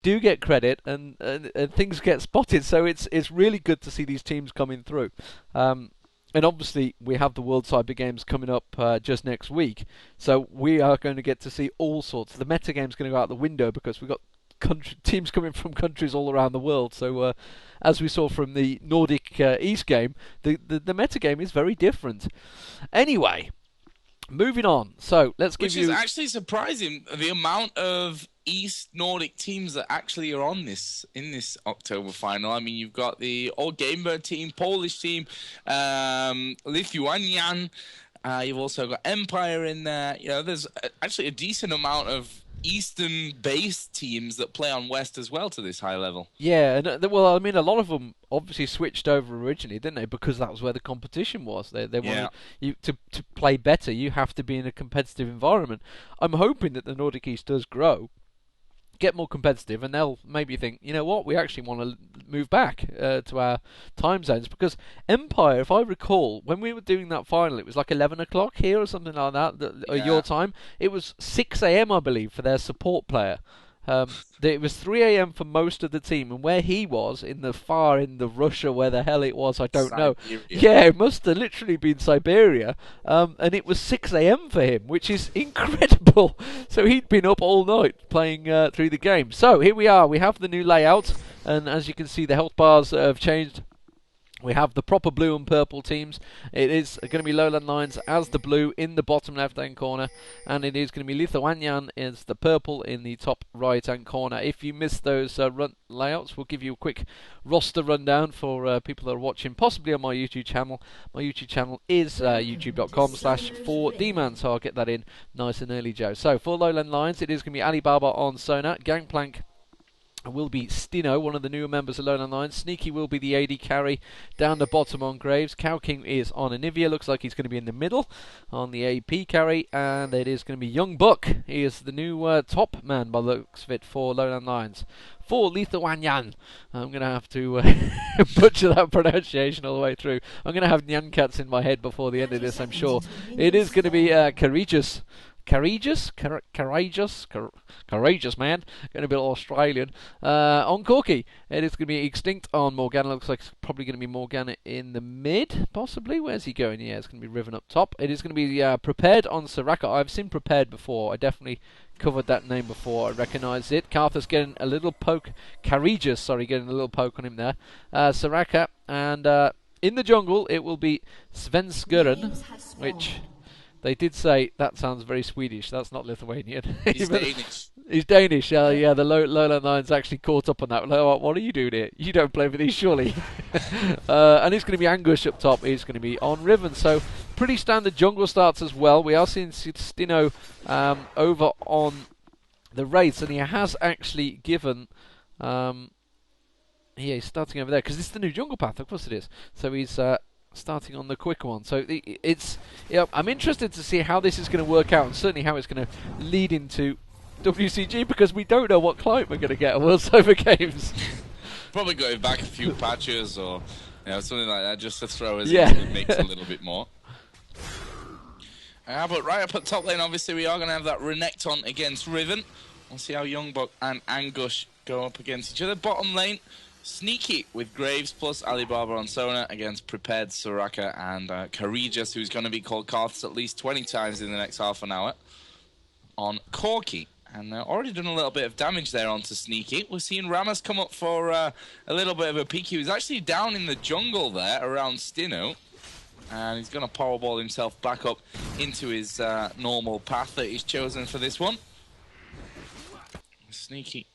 do get credit, and things get spotted. So it's really good to see these teams coming through. And obviously, we have the World Cyber Games coming up just next week, so we are going to get to see all sorts. The meta game's going to go out the window because we've got teams coming from countries all around the world. So, as we saw from the Nordic East game, the meta game is very different. Anyway, moving on. So let's give you. Which is actually surprising, the amount of East Nordic teams that actually are on this in this October final. I mean, you've got the Old Gamebird team, Polish team, Leethuanyan. You've also got Empire in there. You know, there's actually a decent amount of Eastern-based teams that play on West as well to this high level. Yeah, and well, I mean, a lot of them obviously switched over originally, didn't they? Because that was where the competition was. They wanted you to play better. You have to be in a competitive environment. I'm hoping that the Nordic East does grow, get more competitive, and they'll maybe think, you know what, we actually want to move back to our time zones. Because Empire, if I recall, when we were doing that final, it was like 11 o'clock here or something like that, your time. It was 6 a.m., I believe, for their support player. It was 3 a.m. for most of the team, and where he was, in the Russia, where the hell it was, I don't know. Yeah, it must have literally been Siberia, and it was 6 a.m. for him, which is incredible. So he'd been up all night playing through the game. So here we are, we have the new layout, and as you can see, the health bars have changed. We have the proper blue and purple teams. It is going to be LowLandLions as the blue in the bottom left-hand corner, and it is going to be Leethuanyan as the purple in the top right-hand corner. If you missed those layouts, we'll give you a quick roster rundown for people that are watching, possibly on my YouTube channel. My YouTube channel is youtube.com/4Deman, so I'll get that in nice and early, Joe. So for LowLandLions, it is going to be Alibaba on Sona, Gangplank will be Stino, one of the newer members of LowLandLions. Sneaky will be the AD carry down the bottom on Graves. Cow King is on Anivia. Looks like he's going to be in the middle on the AP carry. And it is going to be Young Buck. He is the new top man by the looks of it for LowLandLions. For Leethuanyan, I'm going to have to butcher that pronunciation all the way through. I'm going to have Nyan Cats in my head before the end of this, I'm sure. It is going to be Courageous. Courageous man. Going to be Australian. On Corky, it is going to be Extinct on Morgana. Looks like it's probably going to be Morgana in the mid, possibly. Where's he going? Yeah, it's going to be Riven up top. It is going to be Prepared on Soraka. I've seen Prepared before. I definitely covered that name before. I recognise it. Karthus getting a little poke. Courageous, sorry, getting a little poke on him there. Soraka. And in the jungle, it will be Svenskuren, which... They did say that sounds very Swedish. That's not Lithuanian. He's Danish. He's Danish. Yeah, the LowLandLions actually caught up on that. What are you doing here? You don't play for these, surely. And it's going to be Anguish up top. It's going to be on Riven. So pretty standard jungle starts as well. We are seeing Stino over on the Wraiths, and he has actually given... yeah, he's starting over there because this is the new jungle path. Of course it is. So he's... starting on the quick one. So it's I'm interested to see how this is going to work out, and certainly how it's going to lead into WCG, because we don't know what client we're going to get at World Cyber Games. Probably going back a few patches or something like that, just to throw us into the mix a little bit more. But right up at top lane, obviously we are going to have that Renekton against Riven. We'll see how Youngbuck and Anguish go up against each other. Bottom lane, Sneaky with Graves plus Alibaba on Sona against Prepared Soraka and Courageous, who's going to be called Karthus at least 20 times in the next half an hour on Corky. And already done a little bit of damage there onto Sneaky. We're seeing Rammus come up for a little bit of a peek. He was actually down in the jungle there around Stino. And he's going to powerball himself back up into his normal path that he's chosen for this one. Sneaky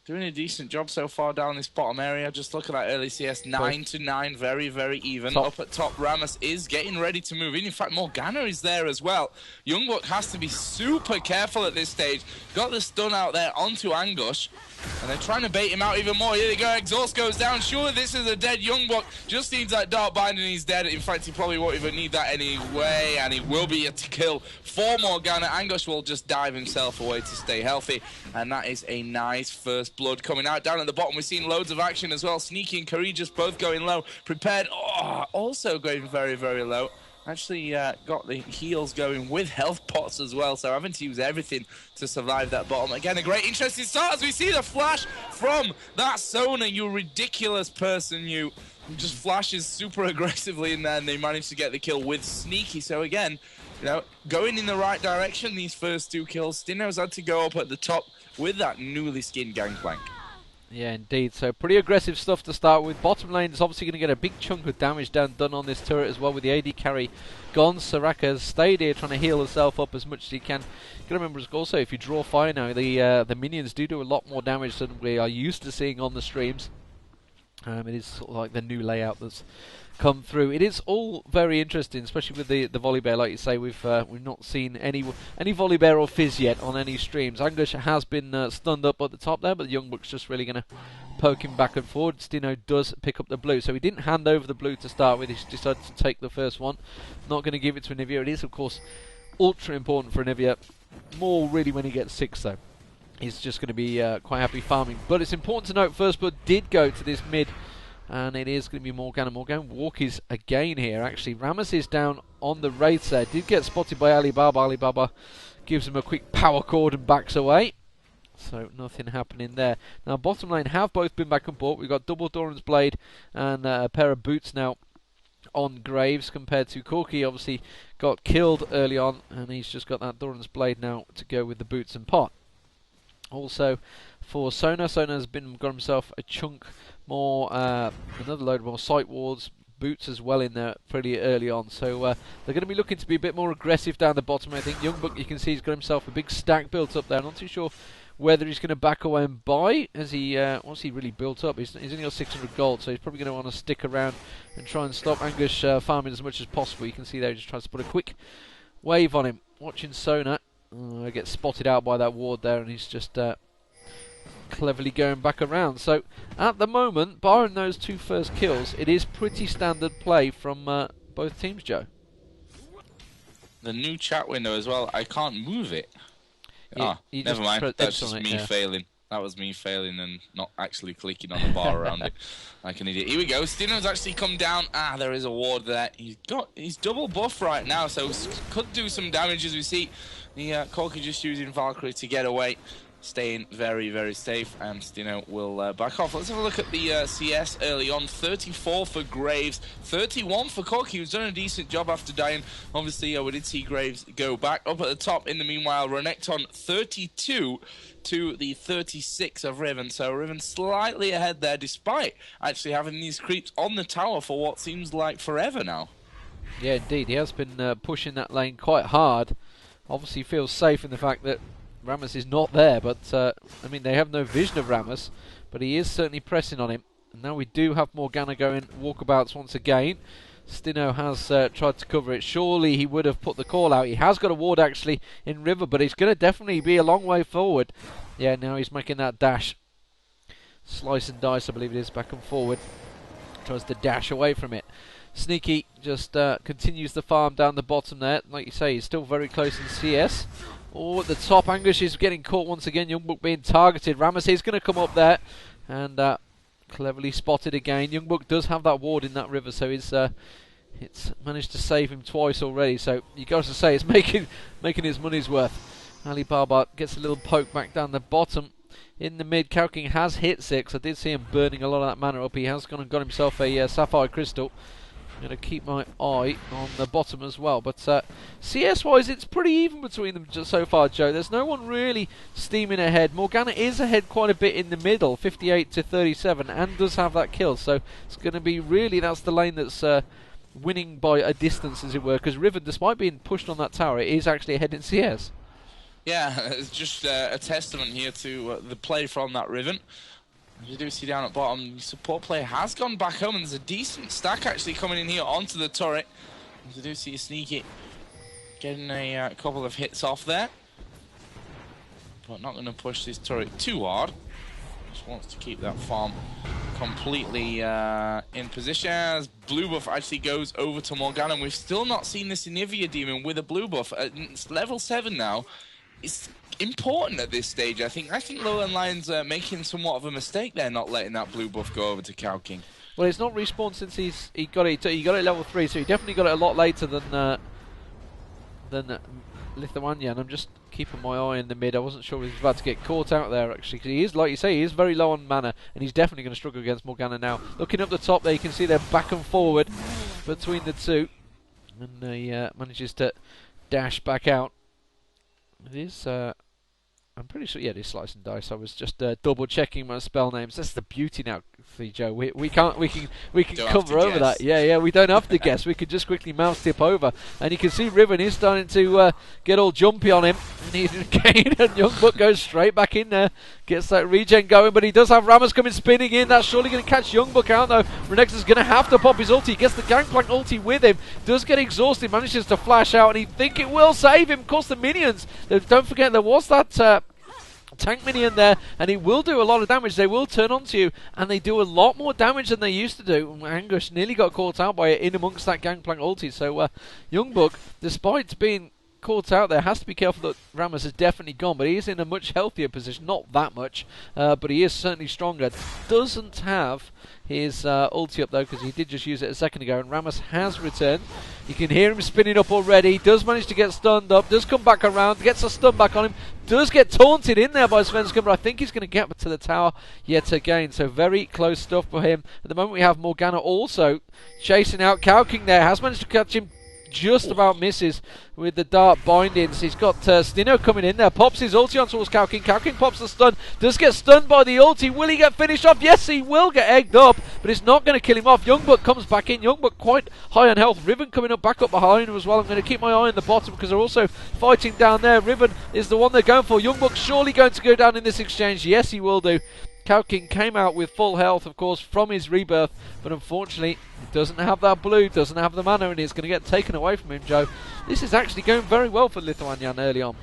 doing a decent job so far down this bottom area. Just look at that early CS, 9-9, very, very even. Up at top, Rammus is getting ready to move in. In fact, Morgana is there as well. Youngbuck has to be super careful at this stage. Got the stun out there onto Anguish, and they're trying to bait him out even more. Here they go, exhaust goes down. Surely this is a dead Youngbuck. Just needs that dark bind and he's dead. In fact, he probably won't even need that anyway, and he will be a kill for Morgana. Anguish will just dive himself away to stay healthy, and that is a nice first blood coming out. Down at the bottom, we've seen loads of action as well. Sneaky and Courageous both going low. Prepared, also going very, very low. Actually got the heals going with health pots as well, so having to use everything to survive that bottom. Again, a great interesting start as we see the flash from that Sona. You ridiculous person, you. Just flashes super aggressively in there, and they manage to get the kill with Sneaky. So again, you know, going in the right direction, these first 2 kills. Stino's had to go up at the top with that newly skinned Gangplank. Yeah, indeed. So pretty aggressive stuff to start with. Bottom lane is obviously going to get a big chunk of damage done on this turret as well, with the AD carry gone. Soraka has stayed here trying to heal herself up as much as he can. You got to remember also, if you draw fire now, the minions do a lot more damage than we are used to seeing on the streams. It is sort of like the new layout that's come through. It is all very interesting, especially with the Volibear. Like you say, we've not seen any Volibear or Fizz yet on any streams. Angush has been stunned up at the top there, but the Young Buck's just really going to poke him back and forward. Stino does pick up the blue, so he didn't hand over the blue to start with. He decided to take the first one. Not going to give it to Anivia. It is, of course, ultra important for Anivia. More really when he gets 6, though. He's just going to be quite happy farming. But it's important to note, First Blood did go to this mid, and it is going to be Morgana. Morgana walkies again here, actually. Rammus is down on the Wraiths there. Did get spotted by Alibaba. Alibaba gives him a quick power chord and backs away. So nothing happening there. Now, bottom lane have both been back and bought. We've got double Doran's Blade and a pair of boots now on Graves, compared to Corki. Obviously got killed early on, and he's just got that Doran's Blade now to go with the boots and pot. Also, for Sona has got himself a chunk more, another load more sight wards, boots as well in there pretty early on. So they're going to be looking to be a bit more aggressive down the bottom. I think Young Buck, you can see, he's got himself a big stack built up there. Not too sure whether he's going to back away and buy, as he once he really built up. He's only got 600 gold, so he's probably going to want to stick around and try and stop Angush farming as much as possible. You can see there he just tries to put a quick wave on him. Watching Sona. Gets spotted out by that ward there, and he's just cleverly going back around. So at the moment, barring those 2 first kills, it is pretty standard play from both teams, Joe. The new chat window as well, I can't move it. Never mind, that's just me failing. That was me failing and not actually clicking on the bar around it like an idiot. Here we go. Stino's actually come down. There is a ward there. He's double buff right now, so could do some damage as we see. The Corki just using Valkyrie to get away. Staying very, very safe, and Stino will back off. Let's have a look at the CS early on. 34 for Graves, 31 for Corki, who's done a decent job after dying. Obviously, we did see Graves go back up at the top. In the meanwhile, Renekton 32 to the 36 of Riven. So Riven slightly ahead there, despite actually having these creeps on the tower for what seems like forever now. Yeah, indeed. He has been pushing that lane quite hard. Obviously feels safe in the fact that Rammus is not there, but I mean, they have no vision of Rammus, but he is certainly pressing on him. And now we do have Morgana going walkabouts once again. Stino has tried to cover it. Surely he would have put the call out. He has got a ward actually in River, but he's going to definitely be a long way forward. Yeah, now he's making that dash. Slice and dice, I believe it is, back and forward. Tries to dash away from it. Sneaky just continues the farm down the bottom there. Like you say, he's still very close in CS. Oh, at the top, Angush is getting caught once again. Young Buck being targeted. Rammus is going to come up there, and cleverly spotted again. Young Buck does have that ward in that river, so it's managed to save him twice already. So you got to say, it's making his money's worth. Alibaba gets a little poke back down the bottom. In the mid, Kauking has hit 6. I did see him burning a lot of that mana up. He has gone and got himself a Sapphire Crystal. I'm going to keep my eye on the bottom as well. But CS-wise, it's pretty even between them so far, Joe. There's no one really steaming ahead. Morgana is ahead quite a bit in the middle, 58 to 37, and does have that kill. So it's going to be really, that's the lane that's winning by a distance, as it were. Because Riven, despite being pushed on that tower, it is actually ahead in CS. Yeah, it's just a testament here to the play from that Riven. You do see down at bottom, the support player has gone back home, and there's a decent stack actually coming in here onto the turret. You do see a Sneaky getting a couple of hits off there, but not going to push this turret too hard. Just wants to keep that farm completely in position as blue buff actually goes over to Morgana. And we've still not seen this Anivia Demon with a blue buff. It's level 7 now. It's important at this stage. I think LowLandLions are making somewhat of a mistake there, not letting that blue buff go over to Cow King. Well, it's not respawned since he got it. He got it level 3, so he definitely got it a lot later than Leethuanyan. I'm just keeping my eye in the mid. I wasn't sure he was about to get caught out there, actually, because he is, like you say, he is very low on mana, and he's definitely going to struggle against Morgana now. Looking up the top there, you can see they're back and forward between the two, and he manages to dash back out. It is, I'm pretty sure, yeah, it is Slice and Dice. I was just double checking my spell names. That's the beauty now, Joe. We can cover over that. Yeah, we don't have to guess. We could just quickly mouse tip over, and you can see Riven is starting to get all jumpy on him. And he's again, and Youngbuck goes straight back in there, gets that regen going, but he does have Rammus coming spinning in. That's surely going to catch Youngbuck out though. Renex is going to have to pop his ulti. He gets the Gangplank ulti with him. Does get exhausted, manages to flash out, and he think it will save him. Of course, the minions. Don't forget there was that. Tank minion there, and it will do a lot of damage. They will turn onto you, and they do a lot more damage than they used to do. Anguish nearly got caught out by it in amongst that Gangplank ulti. So Youngbuck, despite being caught out there, has to be careful that Rammus is definitely gone, but he is in a much healthier position. Not that much, but he is certainly stronger. Doesn't have his ulti up though, because he did just use it a second ago, and Rammus has returned. You can hear him spinning up already. Does manage to get stunned up, does come back around, gets a stun back on him, does get taunted in there by Svenskun, but I think he's going to get to the tower yet again. So very close stuff for him. At the moment we have Morgana also chasing out Kog'Maw there, has managed to catch him, just about misses with the dart bindings. He's got Stino coming in there, pops his ulti on towards Kog'Maw. Kog'Maw pops the stun, does get stunned by the ulti. Will he get finished off? Yes, he will get egged up, but it's not going to kill him off. Youngbuck comes back in. Youngbuck quite high on health. Riven coming up back up behind him as well. I'm going to keep my eye on the bottom because they're also fighting down there. Riven is the one they're going for. Youngbuck surely going to go down in this exchange. Yes, he will do. Kog'Maw came out with full health, of course, from his rebirth, but unfortunately, he doesn't have that blue, doesn't have the mana, and it's going to get taken away from him, Joe. This is actually going very well for Leethuanyan early on.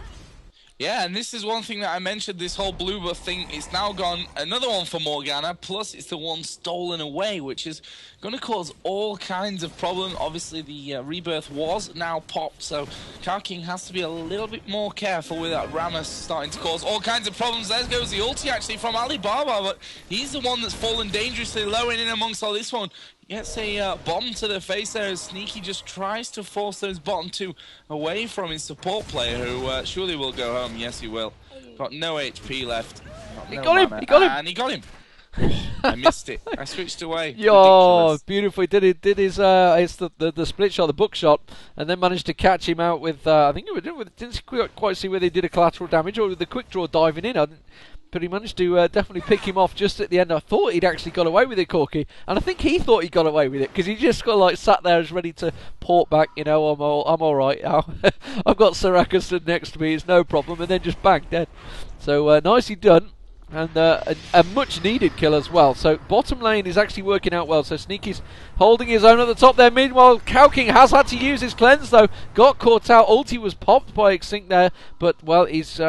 Yeah, and this is one thing that I mentioned, this whole blue buff thing. It's now gone another one for Morgana, plus it's the one stolen away, which is going to cause all kinds of problems. Obviously, the rebirth was now popped, so Kog'Maw has to be a little bit more careful with that Rammus starting to cause all kinds of problems. There goes the ulti, actually, from Alibaba, but he's the one that's fallen dangerously low in amongst all this one. Gets a bomb to the face there as Sneaky just tries to force those bottom two away from his support player, who surely will go home. Yes, he will. Got no HP left. He got him! And he got him! I missed it. I switched away. Yo, beautiful. He did his it's the split shot, the book shot, and then managed to catch him out with, I think didn't quite see whether he did a collateral damage or with the quick draw diving in. But he managed to definitely pick him off just at the end. I thought he'd actually got away with it, Corky, and I think he thought he got away with it because he just got like sat there as ready to port back. You know, I'm all right now. I've got Soraka stood next to me. It's no problem, and then just bang dead. So nicely done. And a much needed kill as well. So bottom lane is actually working out well. So Sneaky's holding his own at the top there. Meanwhile, Kog'Maw has had to use his cleanse though. Got caught out. Ulti was popped by Extinct there, but well, he's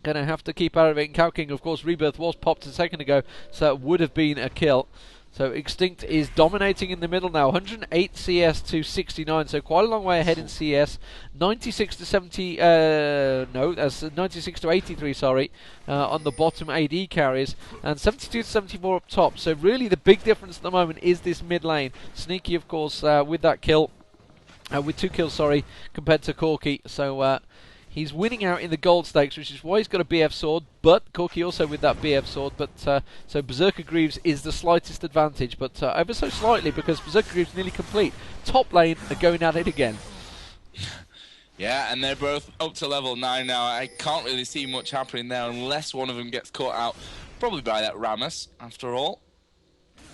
gonna have to keep out of it. And Kog'Maw, of course, rebirth was popped a second ago, so it would have been a kill. So Extinct is dominating in the middle now, 108 CS to 69, so quite a long way ahead in CS. 96 to 70, no, that's 96 to 83, sorry, on the bottom AD carries, and 72 to 74 up top. So really the big difference at the moment is this mid lane. Sneaky, of course, with that kill, with 2 kills, sorry, compared to Corky. So he's winning out in the gold stakes, which is why he's got a BF sword, but Corky also with that BF sword, but so Berserker Greaves is the slightest advantage, but ever so slightly, because Berserker Greaves nearly complete. Top lane are going at it again. Yeah, and they're both up to level 9 now. I can't really see much happening there unless one of them gets caught out, probably by that Rammus, after all.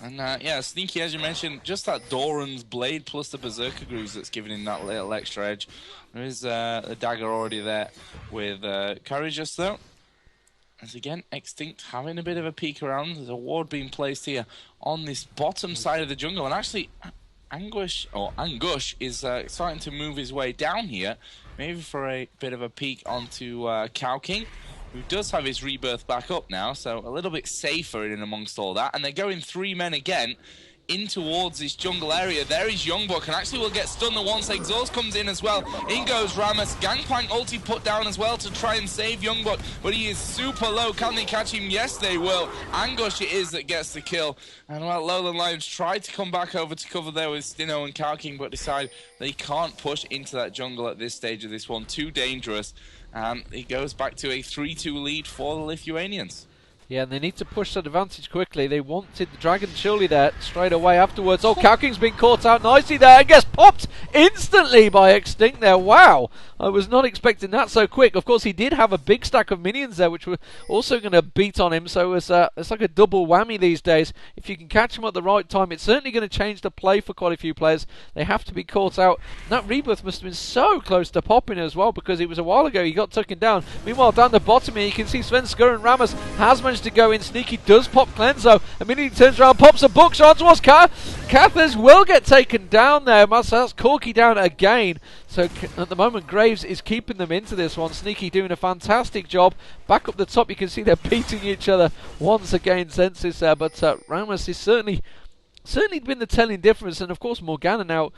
And yeah, Sneaky, as you mentioned, just that Doran's blade plus the Berserker Greaves that's giving him that little extra edge. There is a dagger already there with Courageous though. As again, Extinct having a bit of a peek around. There's a ward being placed here on this bottom side of the jungle, and actually Anguish is starting to move his way down here, maybe for a bit of a peek onto Kog'Maw, who does have his rebirth back up now, so a little bit safer in amongst all that. And they're going 3 men again in towards this jungle area. There is Youngbuck, and actually will get stunned once Exhaust comes in as well. In goes Rammus. Gangplank ulti put down as well to try and save Youngbuck, but he is super low. Can they catch him? Yes, they will. Angush it is that gets the kill. And well, LowLandLions tried to come back over to cover there with Stino and Karking, but decide they can't push into that jungle at this stage of this one. Too dangerous. It goes back to a 3-2 lead for the Lithuanians. Yeah, and they need to push that advantage quickly. They wanted the Dragon surely there straight away afterwards. Oh, Kalking's been caught out nicely there and gets popped instantly by Extinct there. Wow, I was not expecting that so quick. Of course, he did have a big stack of minions there, which were also going to beat on him. So it's like a double whammy these days. If you can catch him at the right time, it's certainly going to change the play for quite a few players. They have to be caught out. And that rebirth must have been so close to popping as well, because it was a while ago he got taken down. Meanwhile, down the bottom here, you can see Svensker and Rammus has managed to go in. Sneaky does pop Cleanso. Immediately turns around, pops a bookshot towards Karthus will get taken down there. That's Corky down again. So at the moment, Graves is keeping them into this one. Sneaky doing a fantastic job. Back up the top, you can see they're beating each other once again. Senses there, but Rammus is certainly been the telling difference. And of course Morgana now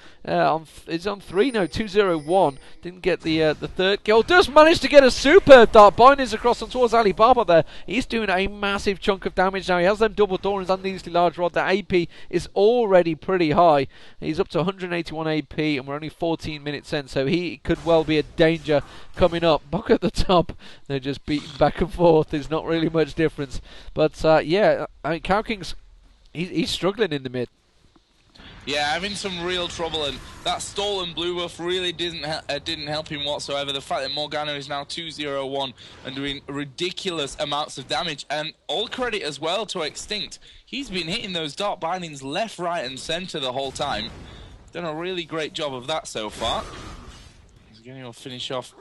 is on 3 now, 2-0-1. Didn't get the third kill. Does manage to get a super dart. Bindings across and towards Alibaba there. He's doing a massive chunk of damage now. He has them double Dorans and the easily large rod. The AP is already pretty high. He's up to 181 AP and we're only 14 minutes in, so he could well be a danger coming up. Buck at the top. They're just beating back and forth. There's not really much difference. But yeah, I mean, Cow King's he's struggling in the mid. Yeah, having some real trouble, and that stolen blue buff really didn't help him whatsoever. The fact that Morgana is now 2-0-1 and doing ridiculous amounts of damage, and all credit as well to Extinct. He's been hitting those dark bindings left, right, and center the whole time. Done a really great job of that so far. He's going to finish off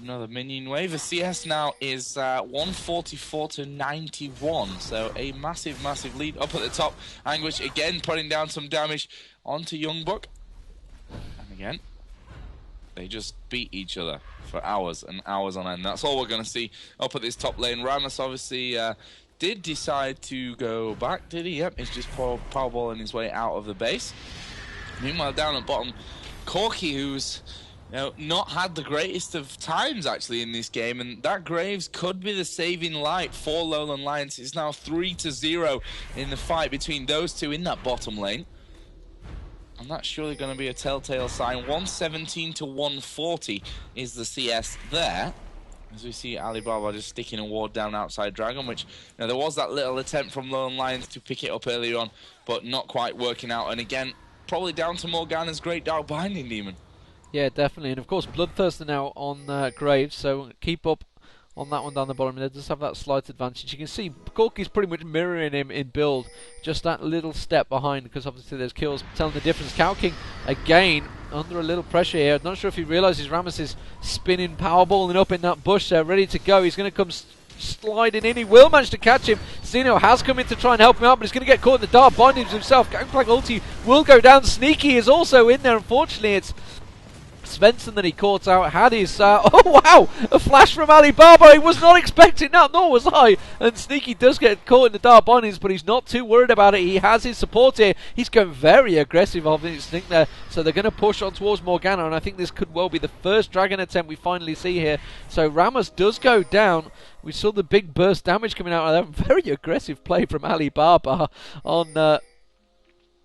another minion wave. The CS now is 144 to 91, so a massive, massive lead up at the top. Anguish again putting down some damage onto Youngbuck. And again, they just beat each other for hours and hours on end. That's all we're going to see up at this top lane. Rammus obviously did decide to go back, did he? Yep, he's just powerballing his way out of the base. Meanwhile, down at bottom, Corky, who's not had the greatest of times actually in this game, and that Graves could be the saving light for LowLandLions. It's now 3-0 in the fight between those two in that bottom lane, and that's surely going to be a telltale sign. 117 to 140 is the CS there, as we see Alibaba just sticking a ward down outside Dragon, which there was that little attempt from LowLandLions to pick it up earlier on, but not quite working out. And again, probably down to Morgana's great dark binding demon. Yeah, definitely. And of course, Bloodthirster now on Graves, so keep up on that one down the bottom. They just have that slight advantage. You can see Corky's pretty much mirroring him in build, just that little step behind, because obviously there's kills telling the difference. Cow King, again, under a little pressure here. I'm not sure if he realises Rammus is spinning, powerballing up in that bush there, ready to go. He's going to come sliding in. He will manage to catch him. Zeno has come in to try and help him out, but he's going to get caught in the dark bindings himself. Gangplank ulti will go down. Sneaky is also in there. Unfortunately, it's Svensson that he caught out. Had his oh wow, a flash from Alibaba. He was not expecting that, nor was I. And Sneaky does get caught in the dark bindings, but he's not too worried about it. He has his support here. He's going very aggressive of Instinct there, so they're going to push on towards Morgana, and I think this could well be the first Dragon attempt we finally see here. So Rammus does go down. We saw the big burst damage coming out of that. Very aggressive play from Alibaba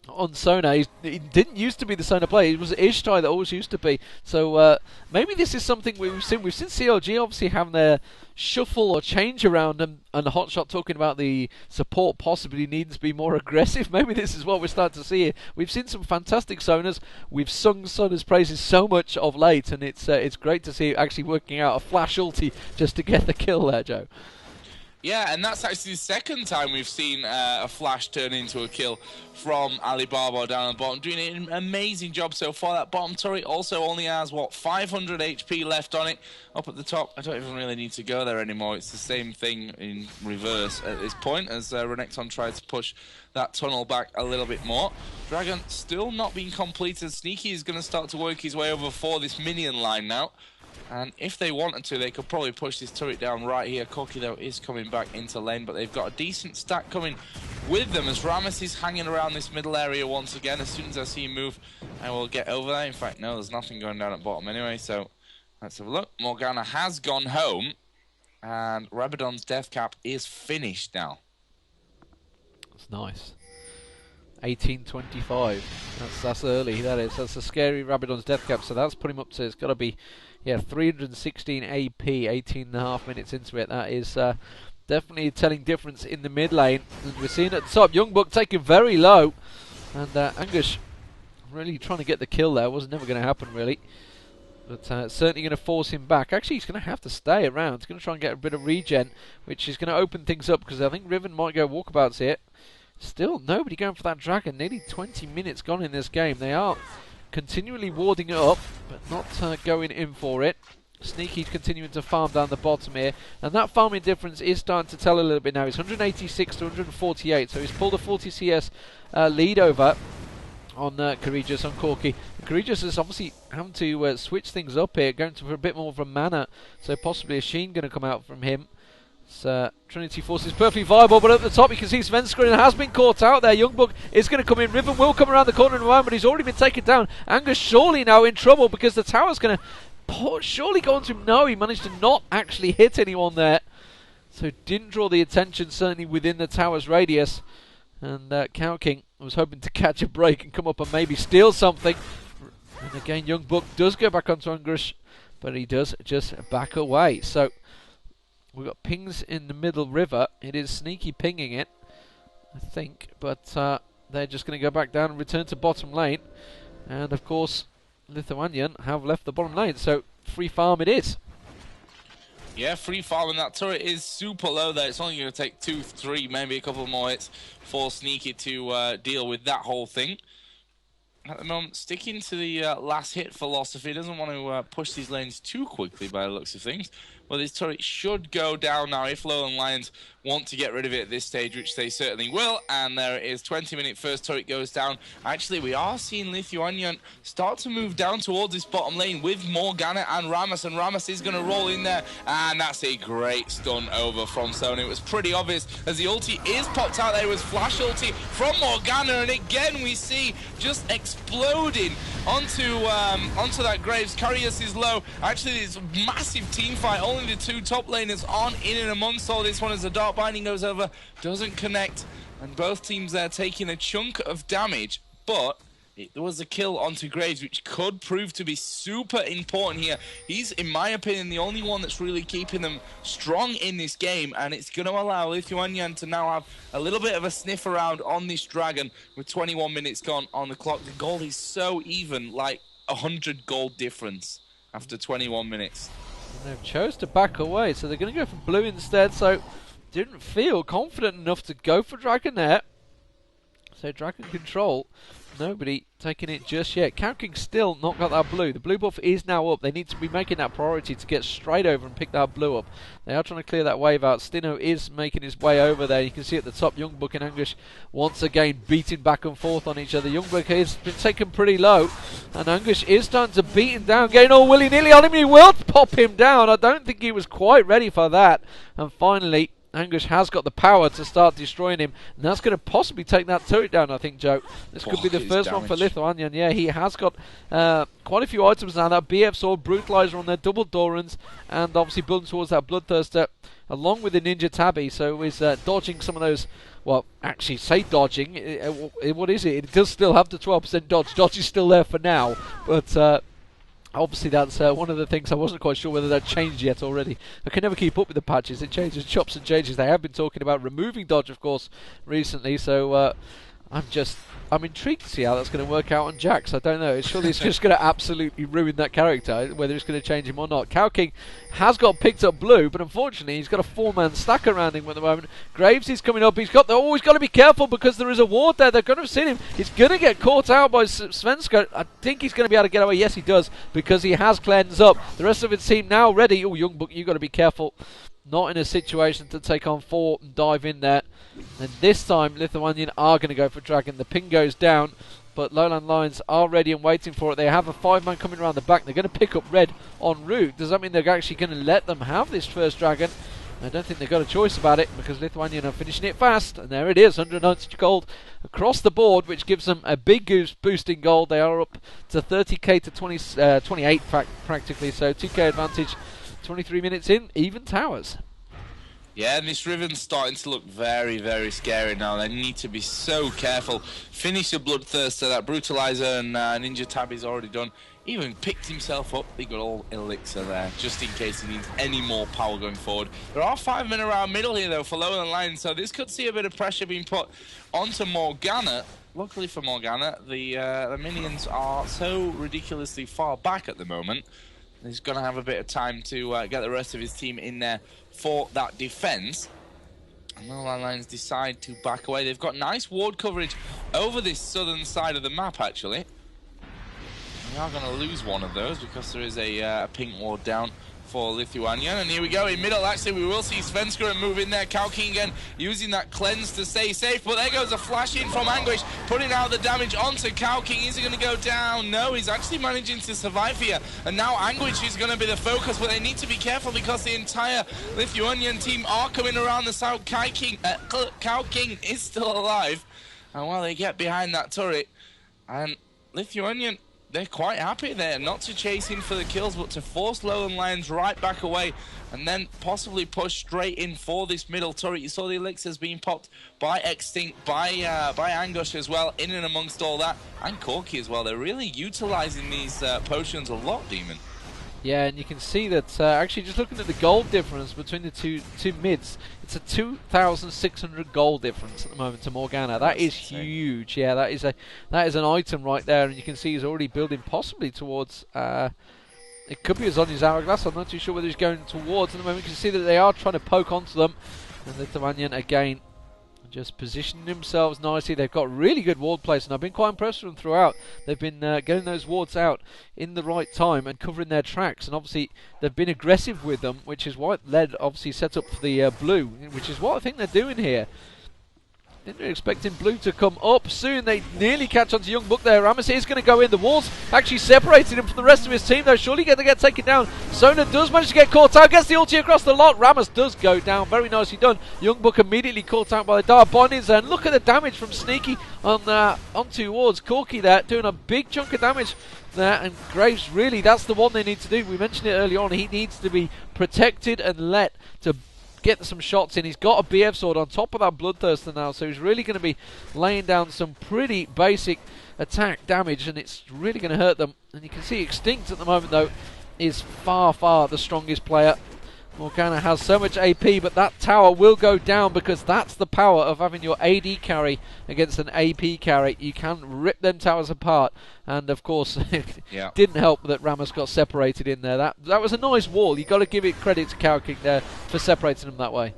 on Sona. He didn't used to be the Sona player. It was Ishtai that always used to be. So maybe this is something we've seen. We've seen CLG obviously having their shuffle or change around, and Hotshot talking about the support possibly needs to be more aggressive. Maybe this is what we're starting to see here. We've seen some fantastic Sonas. We've sung Sona's praises so much of late, and it's great to see it actually working out. A flash ulti just to get the kill there, Joe. Yeah, and that's actually the second time we've seen a flash turn into a kill from Alibaba down the bottom. Doing an amazing job so far. That bottom turret also only has, 500 HP left on it. Up at the top, I don't even really need to go there anymore. It's the same thing in reverse at this point, as Renekton tries to push that tunnel back a little bit more. Dragon still not being completed. Sneaky is going to start to work his way over for this minion line now. And if they wanted to, they could probably push this turret down right here. Corky, though, is coming back into lane, but they've got a decent stack coming with them as Rammus is hanging around this middle area once again. As soon as I see him move, I will get over there. In fact, no, there's nothing going down at bottom anyway, so let's have a look. Morgana has gone home, and Rabadon's death cap is finished now. That's nice. 18:25. That's early, that is. That's a scary Rabadon's death cap, so that's put him up to, it's got to be, yeah, 316 AP, 18.5 minutes into it. That is definitely a telling difference in the mid lane. And we're seeing at the top, Youngbuck taken very low, and Angush really trying to get the kill there. Was never going to happen, really. But certainly going to force him back. Actually, he's going to have to stay around. He's going to try and get a bit of regen, which is going to open things up, because I think Riven might go walkabouts here. Still, nobody going for that dragon. Nearly 20 minutes gone in this game. They are continually warding it up, but not going in for it. Sneaky's continuing to farm down the bottom here, and that farming difference is starting to tell a little bit now. He's 186 to 148, so he's pulled a 40 CS lead over on Courageous, on Corki. Courageous is obviously having to switch things up here, going for a bit more of a mana, so possibly a Sheen going to come out from him. So, Trinity Force is perfectly viable, but at the top you can see Svenskeren has been caught out there. Youngbuck is going to come in. Riven will come around the corner in a moment, but he's already been taken down. Angus surely now in trouble, because the tower's going to surely go on to him. No, he managed to not actually hit anyone there. So didn't draw the attention, certainly within the tower's radius. And Cow King was hoping to catch a break and come up and maybe steal something. And again, Youngbuck does go back onto Angus, but he does just back away. So we've got pings in the middle river. It is Sneaky pinging it, I think. But they're just going to go back down and return to bottom lane. And of course, Leethuanyan have left the bottom lane. So free farm it is. Yeah, free farming. That turret is super low there. It's only going to take 2, 3, maybe a couple more hits for Sneaky to deal with that whole thing. At the moment, sticking to the last hit philosophy. Doesn't want to push these lanes too quickly by the looks of things. Well, this turret should go down now if LowLandLions want to get rid of it at this stage, which they certainly will. And there it is, 20-minute first turret goes down. Actually, we are seeing Leethuanyan start to move down towards this bottom lane with Morgana and Rammus is going to roll in there. And that's a great stun over from Sony. It was pretty obvious as the ulti is popped out there. It was flash ulti from Morgana, and again we see just exploding onto that Graves. Karius is low. Actually, it's a massive team fight. Only the 2 top laners on in and amongst all this one as the Dark Binding goes over, doesn't connect, and both teams there taking a chunk of damage, but there was a kill onto Graves, which could prove to be super important here. He's, in my opinion, the only one that's really keeping them strong in this game, and it's going to allow Leethuanyan to now have a little bit of a sniff around on this dragon with 21 minutes gone on the clock. The goal is so even, like 100 gold difference after 21 minutes. And they've chose to back away, so they're going to go for blue instead, so didn't feel confident enough to go for Dragon there. So Dragon control, nobody taking it just yet. Cow King still not got that blue. The blue buff is now up. They need to be making that priority to get straight over and pick that blue up. They are trying to clear that wave out. Stino is making his way over there. You can see at the top, Youngbuck and Angush once again beating back and forth on each other. Youngbuck has been taken pretty low, and Angush is starting to beat him down, getting all willy-nilly on him. He will pop him down. I don't think he was quite ready for that. And finally, Angush has got the power to start destroying him, and that's going to possibly take that turret down, I think, Joe. This could be the first one for Leethuanyan. Yeah, he has got quite a few items now. That BF Sword, Brutalizer on their double Dorans, and obviously building towards that Bloodthirster, along with the Ninja Tabby, so he's dodging some of those. Well, actually, say dodging. What is it? It does still have the 12% dodge. Dodge is still there for now, but obviously that's one of the things. I wasn't quite sure whether that changed yet already. I can never keep up with the patches. It changes, chops and changes. They have been talking about removing dodge, of course, recently, so I'm intrigued to see how that's going to work out on Jax. I don't know. Surely it's just going to absolutely ruin that character, whether it's going to change him or not. Cow King has got picked up blue, but unfortunately he's got a 4-man stack around him at the moment. Graves is coming up. He's got he's got to be careful because there is a ward there. They're going to have seen him. He's going to get caught out by Svenska. I think he's going to be able to get away. Yes, he does, because he has cleansed up. The rest of his team now ready. Oh, Youngbuck, you've got to be careful. Not in a situation to take on 4 and dive in there. And this time, Leethuanyan are going to go for Dragon. The ping goes down, but LowLandLions are ready and waiting for it. They have a 5-man coming around the back. They're going to pick up red en route. Does that mean they're actually going to let them have this first Dragon? I don't think they've got a choice about it because Leethuanyan are finishing it fast, and there it is, 190 gold across the board, which gives them a big boost in gold. They are up to 30k to 28 practically, so 2k advantage. 23 minutes in, even towers. Yeah, and this Riven's starting to look very, very scary now. They need to be so careful. Finish the Bloodthirster, that Brutalizer and Ninja Tab is already done. Even picked himself up. They got all Elixir there, just in case he needs any more power going forward. There are 5 men around middle here, though, for LowLandLions, so this could see a bit of pressure being put onto Morgana. Luckily for Morgana, the minions are so ridiculously far back at the moment. He's going to have a bit of time to get the rest of his team in there for that defense. And LowLandLions decide to back away. They've got nice ward coverage over this southern side of the map, actually. We are going to lose one of those because there is a pink ward down for Leethuanyan. And here we go in middle. Actually, we will see Svenskeren move in there. Kalking again using that cleanse to stay safe. But there goes a flash in from Anguish, putting out the damage onto Kalking. Is he going to go down? No, he's actually managing to survive here. And now Anguish is going to be the focus. But they need to be careful because the entire Leethuanyan team are coming around the south. Kalking is still alive. And while they get behind that turret, and Leethuanyan, they're quite happy there, not to chase in for the kills, but to force LowLandLions right back away and then possibly push straight in for this middle turret. You saw the elixirs being popped by Extinct, by Anguish as well, in and amongst all that, and Corki as well. They're really utilizing these potions a lot, Demon. Yeah, and you can see that actually just looking at the gold difference between the two mids, it's a 2,600 gold difference at the moment to Morgana. That is huge. Yeah, that is an item right there, and you can see he's already building possibly towards. It could be Azonya's Hourglass. I'm not too sure whether he's going towards at the moment. You can see that they are trying to poke onto them, and Leethuanyan again just positioning themselves nicely. They've got really good ward placement. I've been quite impressed with them throughout. They've been getting those wards out in the right time and covering their tracks. And obviously they've been aggressive with them, which is what led obviously set up for the blue, which is what I think they're doing here. Didn't really expecting blue to come up soon. They nearly catch onto Young Buck there. Rammus is going to go in. The walls actually separated him from the rest of his team, though. Surely going to get taken down. Sona does manage to get caught out. Gets the ulti across the lot. Rammus does go down. Very nicely done. Young Buck immediately caught out by the Dark Bonnets. And look at the damage from Sneaky on towards Corki there. Doing a big chunk of damage there. And Graves, really, that's the one they need to do. We mentioned it early on. He needs to be protected and let to get some shots in. He's got a BF sword on top of that Bloodthirster now, so he's really going to be laying down some pretty basic attack damage, and it's really going to hurt them. And you can see Extinct at the moment, though, is far, far the strongest player. Morgana has so much AP, but that tower will go down because that's the power of having your AD carry against an AP carry. You can rip them towers apart, and of course it didn't help that Rammus got separated in there. That was a nice wall. You've got to give it credit to Kalking there for separating them that way.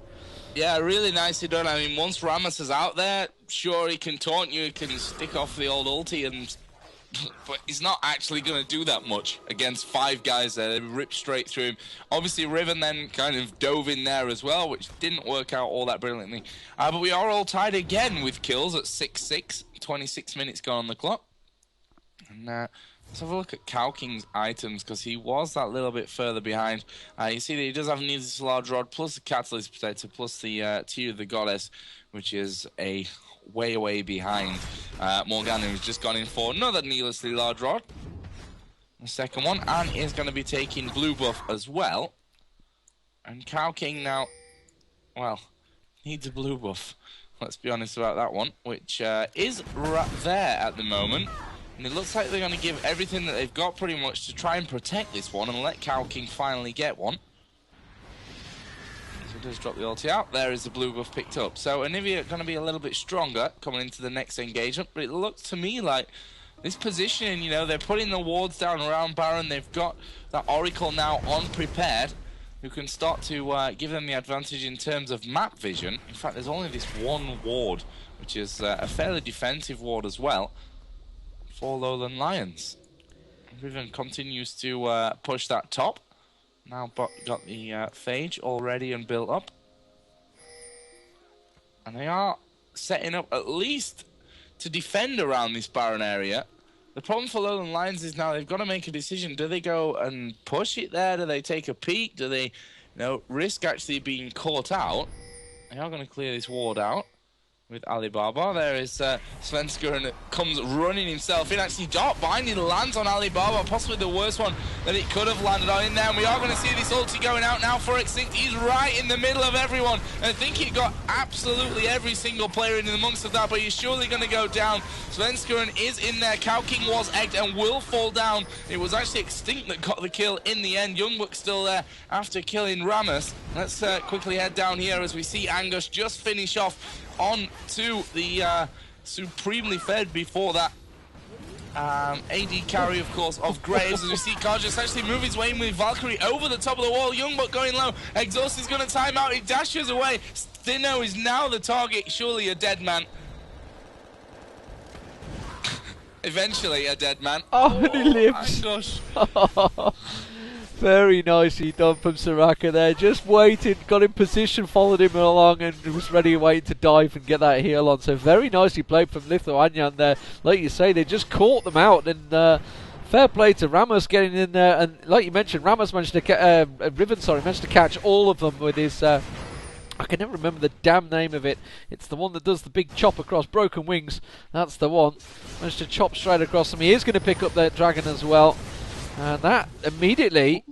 Yeah, really nicely done. I mean, once Rammus is out there, sure, he can taunt you, he can stick off the old ulti, but he's not actually going to do that much against 5 guys there. They rip straight through him. Obviously, Riven then kind of dove in there as well, which didn't work out all that brilliantly. But we are all tied again with kills at 6-6. 26 minutes gone on the clock. And let's have a look at Kalking's items, because he was that little bit further behind. You see that he does have Needless Large Rod, plus the Catalyst Protector, plus the Tear of the Goddess, which is a way behind Morgana, who's just gone in for another needlessly large rod. The second one, and is going to be taking blue buff as well. And Kalking now, well, needs a blue buff. Let's be honest about that one, which is right there at the moment. And it looks like they're going to give everything that they've got pretty much to try and protect this one and let Kalking finally get one. So does drop the ulti out. There is the blue buff picked up. So Anivia going to be a little bit stronger coming into the next engagement. But it looks to me like this positioning, you know, they're putting the wards down around Baron. They've got that Oracle now on prepared, who can start to give them the advantage in terms of map vision. In fact, there's only this one ward, which is a fairly defensive ward as well for LowLandLions. Riven continues to push that top. Now got the Phage all ready and built up. And they are setting up at least to defend around this Baron area. The problem for LowLandLions is now they've got to make a decision. Do they go and push it there? Do they take a peek? Do they No, risk actually being caught out. They are going to clear this ward out with Alibaba. There is Svensker, and comes running himself in. Actually, Dart Binding lands on Alibaba, possibly the worst one that it could have landed on in there. And we are going to see this ulti going out now for Extinct. He's right in the middle of everyone. And I think it got absolutely every single player in amongst of that, but he's surely going to go down. Svensker is in there. Cow King was egged and will fall down. It was actually Extinct that got the kill in the end. Youngbuck still there after killing Rammus. Let's quickly head down here as we see Angus just finish off on to the supremely fed before that AD carry, of course, of Graves. As we see Karthus actually move his way in with Valkyrie over the top of the wall. Youngbuck going low. Exhaust is going to time out. He dashes away. Stino is now the target. Surely a dead man. Eventually a dead man. Oh, and he lives. Gosh. Very nicely done from Soraka there. Just waited, got in position, followed him along, and was ready waiting to dive and get that heal on. So very nicely played from Leethuanyan there. Like you say, they just caught them out, and fair play to Ramos getting in there. And like you mentioned, Ramos managed to managed to catch all of them with his. I can never remember the damn name of it. It's the one that does the big chop across Broken Wings. That's the one. Managed to chop straight across them. He is going to pick up that dragon as well. And that immediately,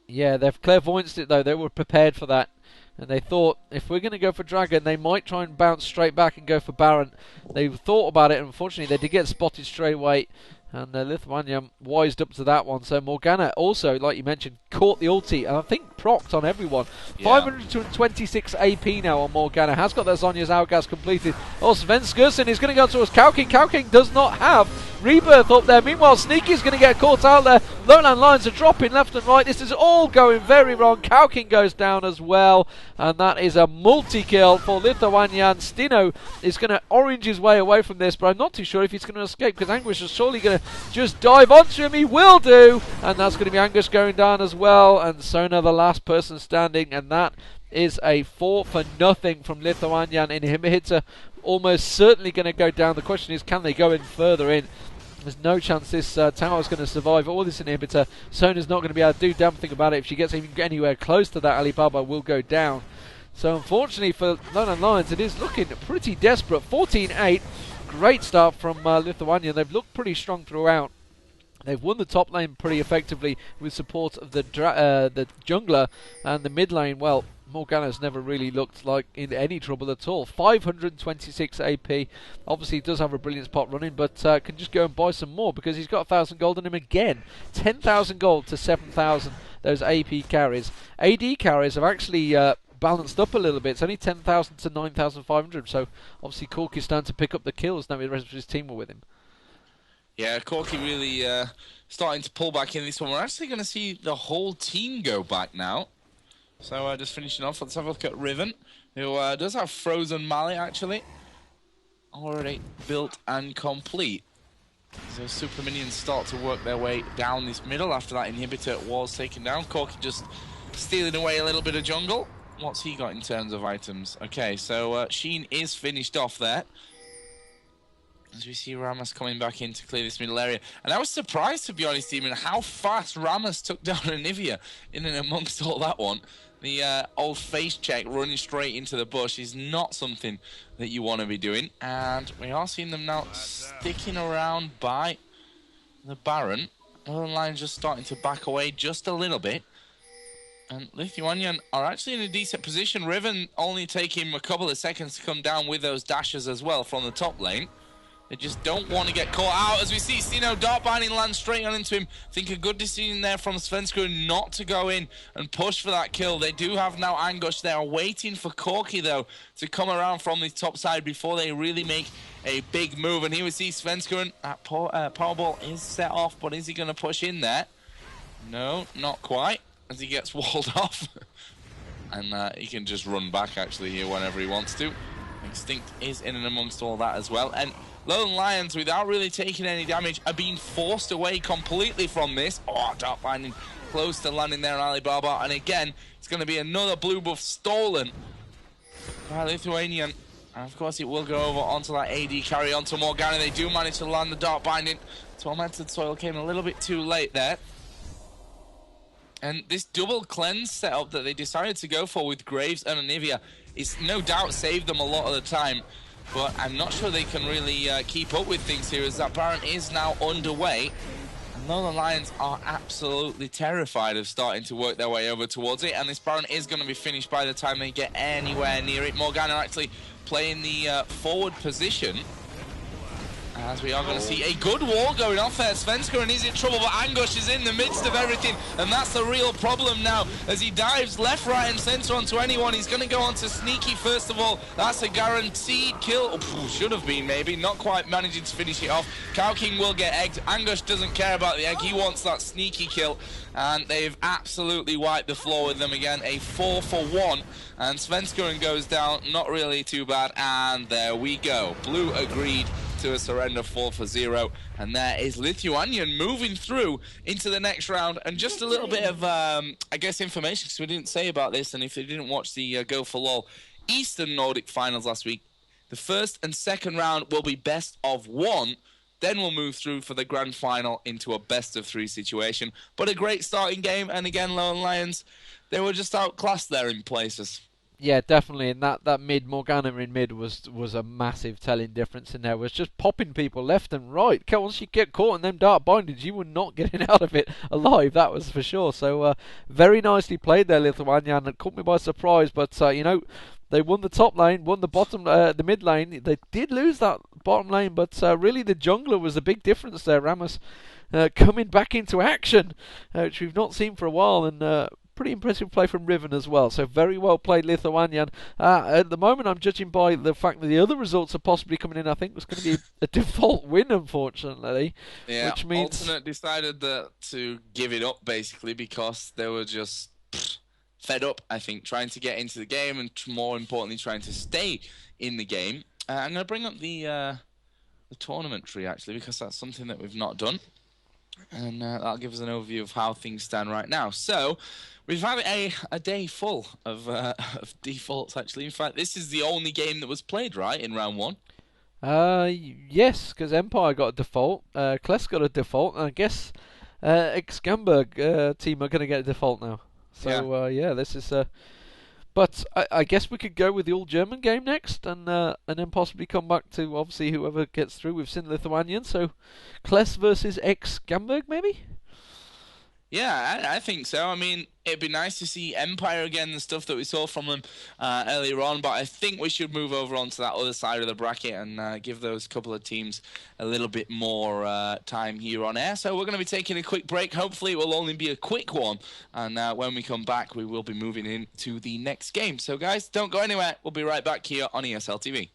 yeah, they've clairvoyanced it though. They were prepared for that. And they thought, if we're going to go for Dragon, they might try and bounce straight back and go for Baron. They thought about it, and unfortunately they did get spotted straight away. And Leethuanyan wised up to that one. So Morgana also, like you mentioned, caught the ulti, and I think procced on everyone. Yeah. 526 AP now on Morgana. Has got their Zhonya's Hourglass completed. Oh, Sven Skursen is going to go towards Cow King. Cow King does not have Rebirth up there. Meanwhile, Sneaky is going to get caught out there. LowLandLions are dropping left and right. This is all going very wrong. Cow King goes down as well. And that is a multi-kill for Leethuanyan. Stino is going to orange his way away from this, but I'm not too sure if he's going to escape, because Anguish is surely going to just dive onto him. He will do, and that's going to be Angus going down as well, and Sona the last person standing, and that is a 4-0 from Leethuanyan. Inhibitor almost certainly going to go down. The question is, can they go in further in? There's no chance this tower is going to survive all this inhibitor. Sona's not going to be able to do damn thing about it. If she gets even anywhere close to that, Alibaba will go down. So unfortunately for LowLandLions, it is looking pretty desperate. 14-8. Great start from Leethuanyan. They've looked pretty strong throughout. They've won the top lane pretty effectively with support of the jungler, and the mid lane, well, Morgana's never really looked like in any trouble at all. 526 AP. Obviously, he does have a brilliant spot running, but can just go and buy some more because he's got 1,000 gold on him again. 10,000 gold to 7,000, those AP carries. AD carries have actually balanced up a little bit. It's only 10,000 to 9,500, so obviously Corky's starting to pick up the kills now the rest of his team were with him. Yeah, Corky really starting to pull back in this one. We're actually going to see the whole team go back now. So just finishing off, let's have a look at Riven, who does have Frozen Mallet actually already built and complete. So super minions start to work their way down this middle after that inhibitor was taken down. Corky just stealing away a little bit of jungle. What's he got in terms of items? Okay, so Sheen is finished off there. As we see Rammus coming back in to clear this middle area. And I was surprised, to be honest, Deman, how fast Rammus took down Anivia in and amongst all that one. The old face check running straight into the bush is not something that you want to be doing. And we are seeing them now sticking around by the Baron. LowLandLions just starting to back away just a little bit. And Leethuanyan are actually in a decent position. Riven only taking a couple of seconds to come down with those dashes as well from the top lane. They just don't want to get caught out. As we see Stino dart binding land straight on into him. I think a good decision there from Svensker not to go in and push for that kill. They do have now Angush there, waiting for Corky though to come around from the top side before they really make a big move. And here we see Svensker. That powerball is set off, but is he going to push in there? No, not quite, as he gets walled off. And he can just run back actually here whenever he wants to. Extinct is in and amongst all that as well. And LowLandLions, without really taking any damage, are being forced away completely from this. Oh, dart binding close to landing there on Alibaba. And again, it's going to be another blue buff stolen by Leethuanyan. And of course, it will go over onto that AD carry onto Morgana. They do manage to land the dart binding. Tormented Soil came a little bit too late there. And this double cleanse setup that they decided to go for with Graves and Anivia is no doubt saved them a lot of the time. But I'm not sure they can really keep up with things here, as that Baron is now underway. And LowLandLions are absolutely terrified of starting to work their way over towards it. And this Baron is going to be finished by the time they get anywhere near it. Morgana actually playing the forward position, as we are going to see a good wall going off there. Svenskeren is in trouble, but Angush is in the midst of everything, and that's the real problem now, as he dives left, right, and center onto anyone. He's going to go on to Sneaky first of all. That's a guaranteed kill. Oh, should have been, maybe. Not quite managing to finish it off. Cow King will get egged. Angush doesn't care about the egg. He wants that Sneaky kill, and they've absolutely wiped the floor with them again. A 4-for-1, and Svenskeren goes down. Not really too bad, and there we go. Blue agreed to a surrender 4-for-0, and there is Leethuanyan moving through into the next round. And just a little bit of I guess information, because we didn't say about this, and if you didn't watch the Go4LoL Eastern Nordic finals last week, the first and second round will be best of 1, then we'll move through for the grand final into a best of 3 situation. But a great starting game, and again, LowLandLions, they were just outclassed there in places. Yeah, definitely, and that mid, Morgana in mid was a massive telling difference in there. Was just popping people left and right. Once you get caught in them dark bindings, you were not getting out of it alive, that was for sure. So very nicely played there, Leethuanyan. It caught me by surprise, but you know, they won the top lane, won the bottom, the mid lane. They did lose that bottom lane, but really the jungler was a big difference there. Rammus coming back into action, which we've not seen for a while, and pretty impressive play from Riven as well. So very well played, Leethuanyan. At the moment, I'm judging by the fact that the other results are possibly coming in. I think it's going to be a default win, unfortunately. Yeah, which means Alternate decided to give it up, basically, because they were just fed up, I think, trying to get into the game, and more importantly, trying to stay in the game. I'm going to bring up the tournament tree, actually, because that's something that we've not done. And that'll give us an overview of how things stand right now. So, we've had a day full of defaults, actually. In fact, this is the only game that was played, right, in round 1? Yes, because Empire got a default, Kless got a default, and I guess Xgamberg team are going to get a default now. So, yeah, this is... But I guess we could go with the all-German game next, and then possibly come back to, obviously, whoever gets through. We've seen Leethuanyan, so Kless versus Xgamberg, maybe? Yeah, I think so. I mean, it'd be nice to see Empire again, the stuff that we saw from them earlier on, but I think we should move over onto that other side of the bracket and give those couple of teams a little bit more time here on air. So we're going to be taking a quick break. Hopefully it will only be a quick one, and when we come back, we will be moving into the next game. So guys, don't go anywhere. We'll be right back here on ESL TV.